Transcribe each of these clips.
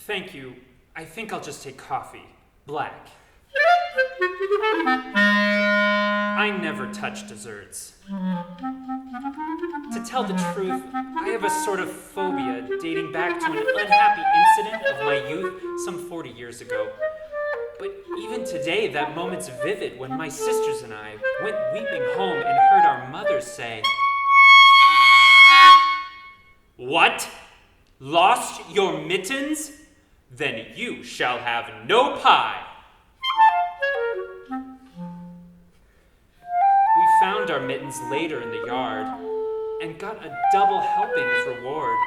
Thank you. I think I'll just take coffee. Black. I never touch desserts. To tell the truth, I have a sort of phobia dating back to an unhappy incident of my youth some 40 years ago. But even today, that moment's vivid when my sisters and I went weeping home and heard our mother say, "What? Lost your mittens? Then you shall have no pie." We found our mittens later in the yard and got a double helping as reward.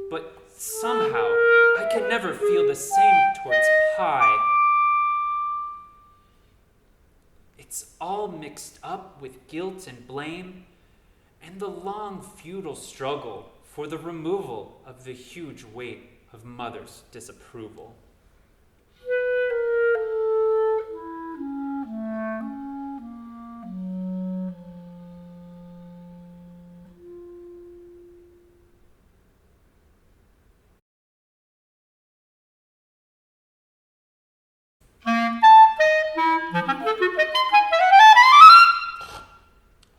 But somehow, I can never feel the same towards pie. It's all mixed up with guilt and blame and the long futile struggle for the removal of the huge weight of mother's disapproval.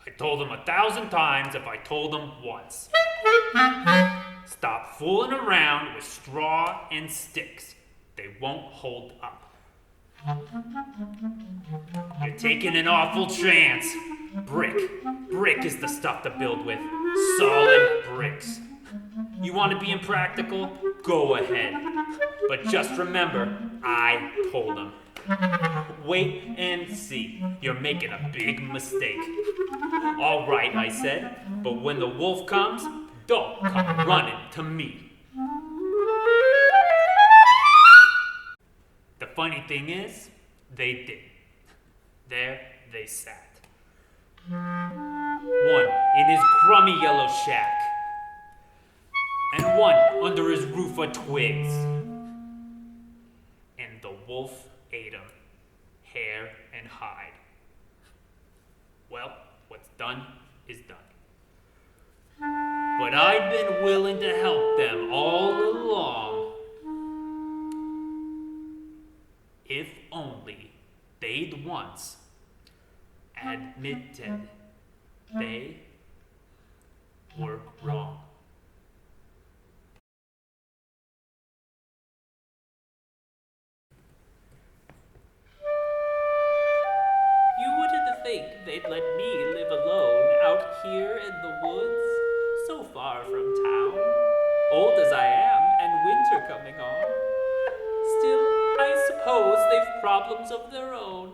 I told them 1,000 times if I told them once. Stop fooling around with straw and sticks. They won't hold up. You're taking an awful chance. Brick is the stuff to build with. Solid bricks. You want to be impractical? Go ahead. But just remember, I told them. Wait and see. You're making a big mistake. All right, I said, but when the wolf comes, don't come running to me. The funny thing is, they did. There they sat. One in his crummy yellow shack, and one under his roof of twigs. And the wolf ate 'em, hair and hide. Well, what's done is done. But I'd been willing to help them all along. If only they'd once admitted they were wrong. You wouldn't think they'd let me live alone out here in the woods, so far from town, old as I am and winter coming on. Still, I suppose they've problems of their own.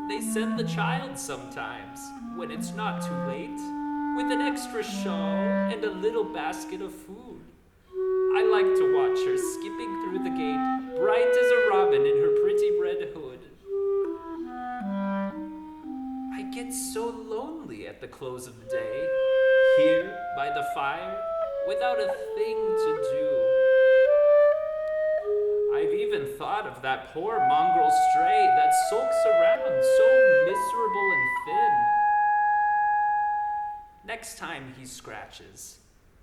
They send the child sometimes, when it's not too late, with an extra shawl and a little basket of food. I like to watch her skipping through the gate, bright as a robin in her pretty red hood. I get so lonely at the close of the day, here by the fire, without a thing to do. I've even thought of that poor mongrel stray that sulks around so miserable and thin. Next time he scratches,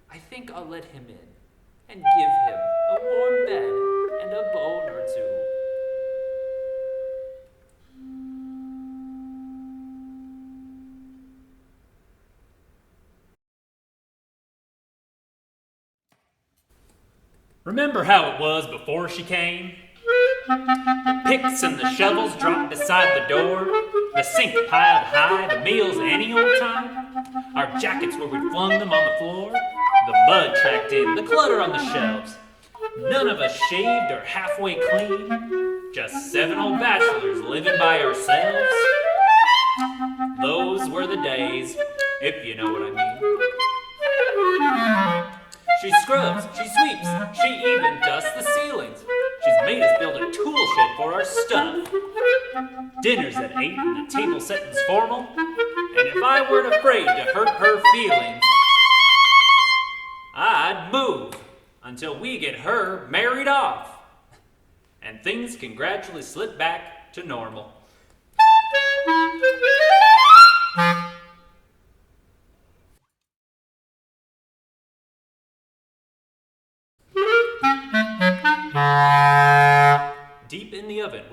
I think I'll let him in and give him a warm bed and a bone or two. Remember how it was before she came? The picks and the shovels dropped beside the door, the sink piled high, the meals any old time, our jackets where we flung them on the floor, the mud tracked in, the clutter on the shelves. None of us shaved or halfway clean, just 7 old bachelors living by ourselves. Those were the days, if you know what I mean. She scrubs, she sweeps, she even dusts the ceilings. She's made us build a tool shed for our stuff. Dinner's at 8 and the table setting's formal. And if I weren't afraid to hurt her feelings, I'd move until we get her married off. And things can gradually slip back to normal.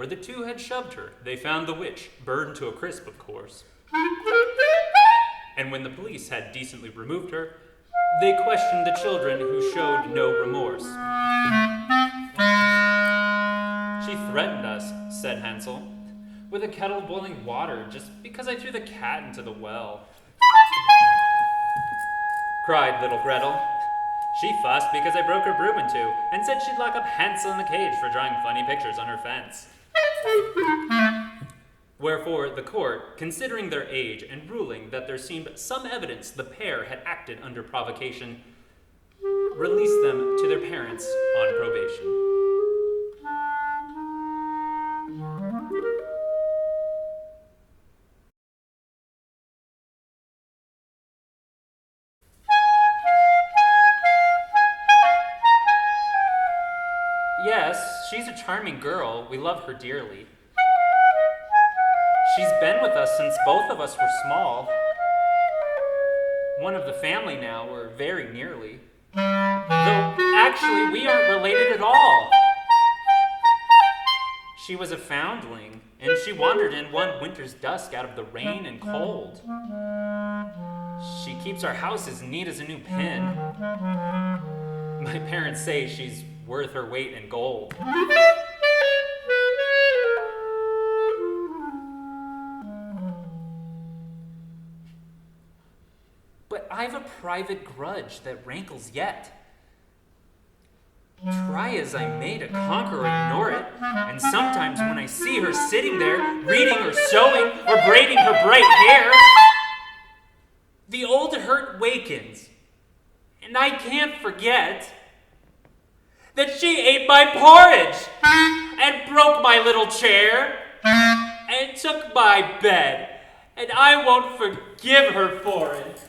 the two had shoved her, they found the witch, burned to a crisp, of course. And when the police had decently removed her, they questioned the children who showed no remorse. She threatened us, said Hansel, with a kettle of boiling water just because I threw the cat into the well. Cried little Gretel. She fussed because I broke her broom in two and said she'd lock up Hansel in the cage for drawing funny pictures on her fence. Wherefore the court, considering their age and ruling that there seemed some evidence the pair had acted under provocation, released them to their parents on probation. Yes, she's a charming girl. We love her dearly. She's been with us since both of us were small. One of the family now, or very nearly. Though, actually, we aren't related at all. She was a foundling, and she wandered in one winter's dusk out of the rain and cold. She keeps our house as neat as a new pin. My parents say she's worth her weight in gold. But I've a private grudge that rankles yet. Try as I may to conquer or ignore it, and sometimes when I see her sitting there, reading or sewing or braiding her bright hair, the old hurt wakens, and I can't forget that she ate my porridge, and broke my little chair, and took my bed, and I won't forgive her for it.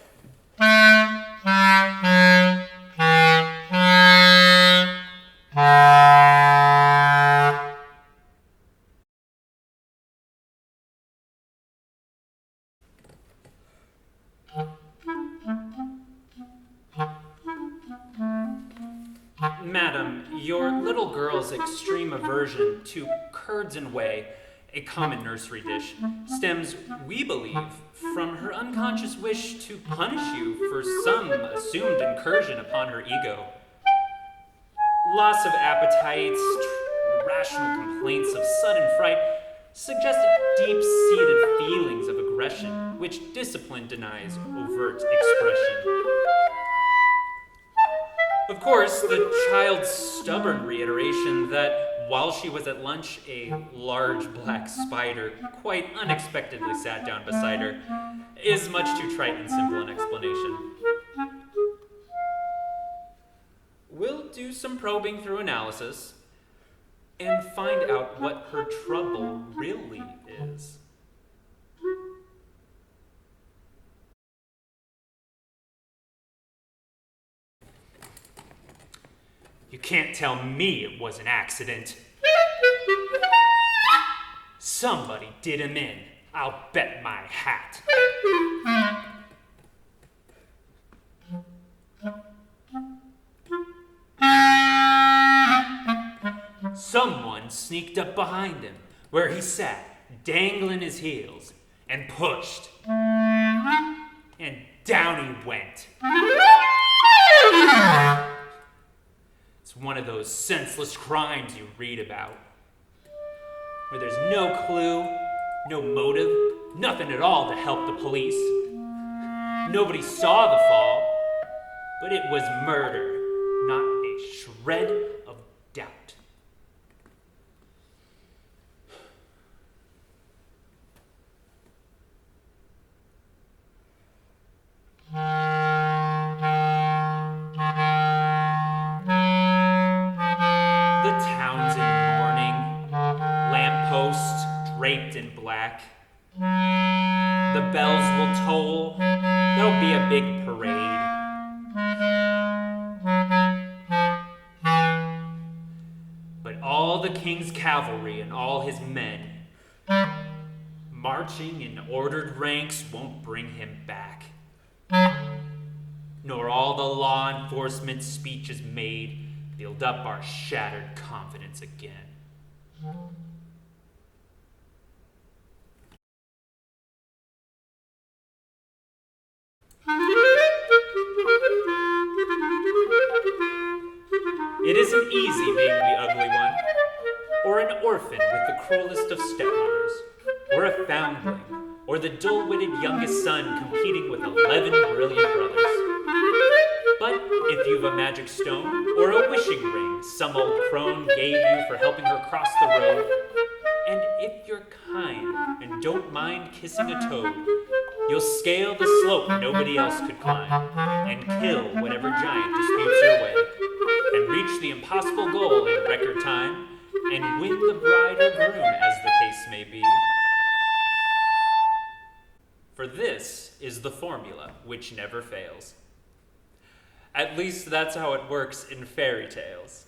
Madam, your little girl's extreme aversion to curds and whey, a common nursery dish, stems, we believe, from her unconscious wish to punish you for some assumed incursion upon her ego. Loss of appetite, irrational complaints of sudden fright suggested deep-seated feelings of aggression, which discipline denies overt expression. Of course, the child's stubborn reiteration that while she was at lunch, a large black spider quite unexpectedly sat down beside her is much too trite and simple an explanation. We'll do some probing through analysis and find out what her trouble really is. You can't tell me it was an accident. Somebody did him in. I'll bet my hat. Someone sneaked up behind him, where he sat, dangling his heels, and pushed. And down he went. It's one of those senseless crimes you read about, where there's no clue, no motive, nothing at all to help the police. Nobody saw the fall, but it was murder, not a shred of doubt. Draped in black. The bells will toll. There'll be a big parade. But all the king's cavalry and all his men, marching in ordered ranks, won't bring him back. Nor all the law enforcement speeches made build up our shattered confidence again. cruelest of stepmothers, or a foundling, or the dull-witted youngest son competing with 11 brilliant brothers. But if you've a magic stone, or a wishing ring some old crone gave you for helping her cross the road, and if you're kind and don't mind kissing a toad, you'll scale the slope nobody else could climb, and kill whatever giant disputes your way, and reach the impossible goal in record time, and win the bride or groom as the case may be. For this is the formula which never fails. At least that's how it works in fairy tales.